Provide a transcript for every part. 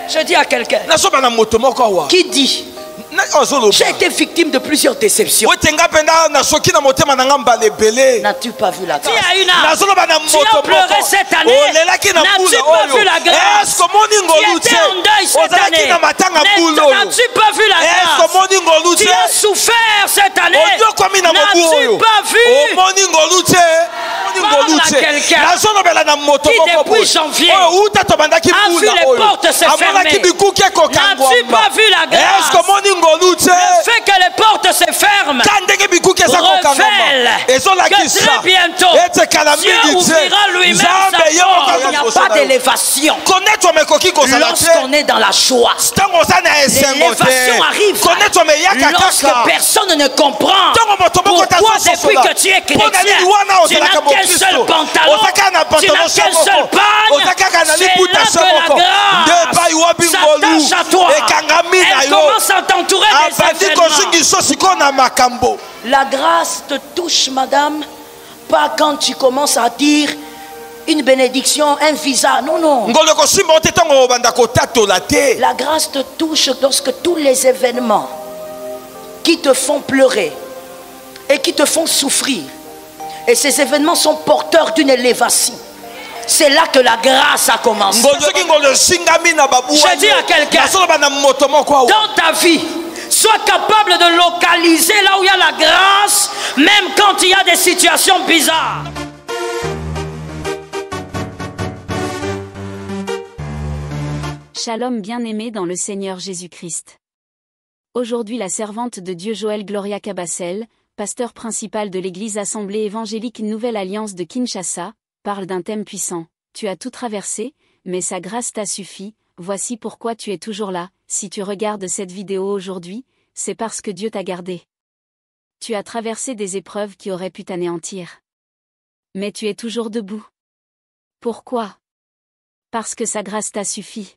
Je dis à quelqu'un qui dit: j'ai été victime de plusieurs déceptions. N'as-tu pas vu la grâce? Tu as une âme. Tu as pleuré cette année. N'as-tu pas vu la grâce? Tu étais en deuil cette année. N'as-tu pas vu la grâce? Tu as souffert cette année. N'as-tu pas vu? Parle à quelqu'un qui depuis janvier a vu les portes se fermer. N'as-tu pas vu la grâce? Le fait que les portes se ferment révèle que très bientôt Dieu ouvrira lui-même sa porte. Il n'y a pas d'élévation lorsqu'on est dans la joie. L'élévation arrive lorsque personne ne comprend pourquoi depuis que tu es chrétien tu n'as qu'un seul pantalon, tu n'as qu'un seul pagne. C'est là que la grâce s'attache à toi. Elle commence à t'entourer des événements. La grâce te touche, madame, pas quand tu commences à dire une bénédiction, un visa. Non, non. La grâce te touche lorsque tous les événements qui te font pleurer et qui te font souffrir, et ces événements sont porteurs d'une élévation. C'est là que la grâce a commencé. Je dis à quelqu'un, dans ta vie, sois capable de localiser là où il y a la grâce, même quand il y a des situations bizarres. Shalom bien-aimé dans le Seigneur Jésus-Christ. Aujourd'hui la servante de Dieu Joël Gloria Cabassel, pasteur principal de l'église Assemblée évangélique Nouvelle Alliance de Kinshasa, parle d'un thème puissant. Tu as tout traversé, mais sa grâce t'a suffi. Voici pourquoi tu es toujours là. Si tu regardes cette vidéo aujourd'hui, c'est parce que Dieu t'a gardé. Tu as traversé des épreuves qui auraient pu t'anéantir. Mais tu es toujours debout. Pourquoi? Parce que sa grâce t'a suffi.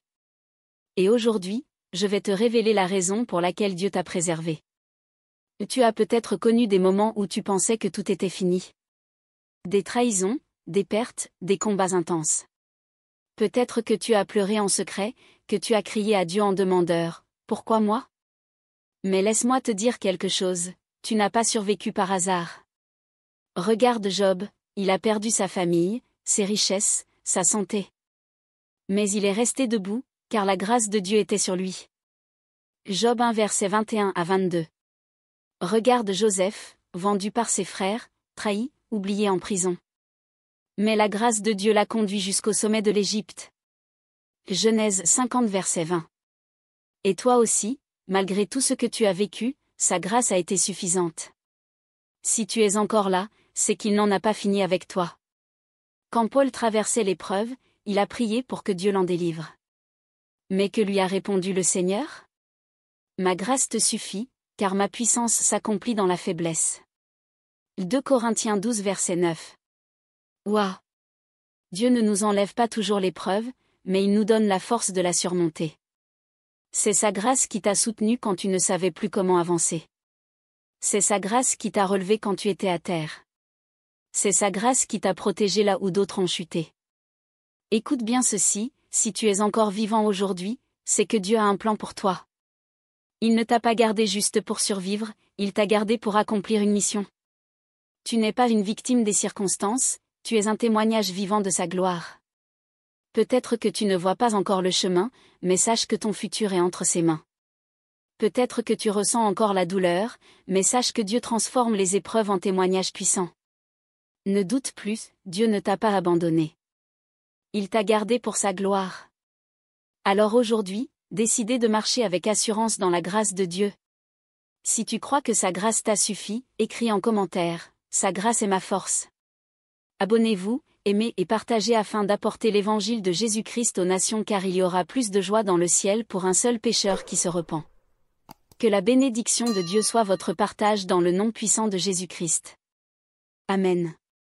Et aujourd'hui, je vais te révéler la raison pour laquelle Dieu t'a préservé. Tu as peut-être connu des moments où tu pensais que tout était fini. Des trahisons, des pertes, des combats intenses. Peut-être que tu as pleuré en secret, que tu as crié à Dieu en demandeur, « Pourquoi moi ?» Mais laisse-moi te dire quelque chose, tu n'as pas survécu par hasard. Regarde Job, il a perdu sa famille, ses richesses, sa santé. Mais il est resté debout, car la grâce de Dieu était sur lui. Job 1 versets 21 à 22. Regarde Joseph, vendu par ses frères, trahi, oublié en prison. Mais la grâce de Dieu l'a conduit jusqu'au sommet de l'Égypte. Genèse 50 verset 20. Et toi aussi, malgré tout ce que tu as vécu, sa grâce a été suffisante. Si tu es encore là, c'est qu'il n'en a pas fini avec toi. Quand Paul traversait l'épreuve, il a prié pour que Dieu l'en délivre. Mais que lui a répondu le Seigneur? Ma grâce te suffit, car ma puissance s'accomplit dans la faiblesse. 2 Corinthiens 12 verset 9. Ouah! Dieu ne nous enlève pas toujours l'épreuve, mais il nous donne la force de la surmonter. C'est sa grâce qui t'a soutenu quand tu ne savais plus comment avancer. C'est sa grâce qui t'a relevé quand tu étais à terre. C'est sa grâce qui t'a protégé là où d'autres ont chuté. Écoute bien ceci, si tu es encore vivant aujourd'hui, c'est que Dieu a un plan pour toi. Il ne t'a pas gardé juste pour survivre, il t'a gardé pour accomplir une mission. Tu n'es pas une victime des circonstances, tu es un témoignage vivant de sa gloire. Peut-être que tu ne vois pas encore le chemin, mais sache que ton futur est entre ses mains. Peut-être que tu ressens encore la douleur, mais sache que Dieu transforme les épreuves en témoignages puissants. Ne doute plus, Dieu ne t'a pas abandonné. Il t'a gardé pour sa gloire. Alors aujourd'hui, décidez de marcher avec assurance dans la grâce de Dieu. Si tu crois que sa grâce t'a suffi, écris en commentaire, « Sa grâce est ma force ». Abonnez-vous, aimez et partagez afin d'apporter l'évangile de Jésus-Christ aux nations car il y aura plus de joie dans le ciel pour un seul pécheur qui se repent. Que la bénédiction de Dieu soit votre partage dans le nom puissant de Jésus-Christ. Amen.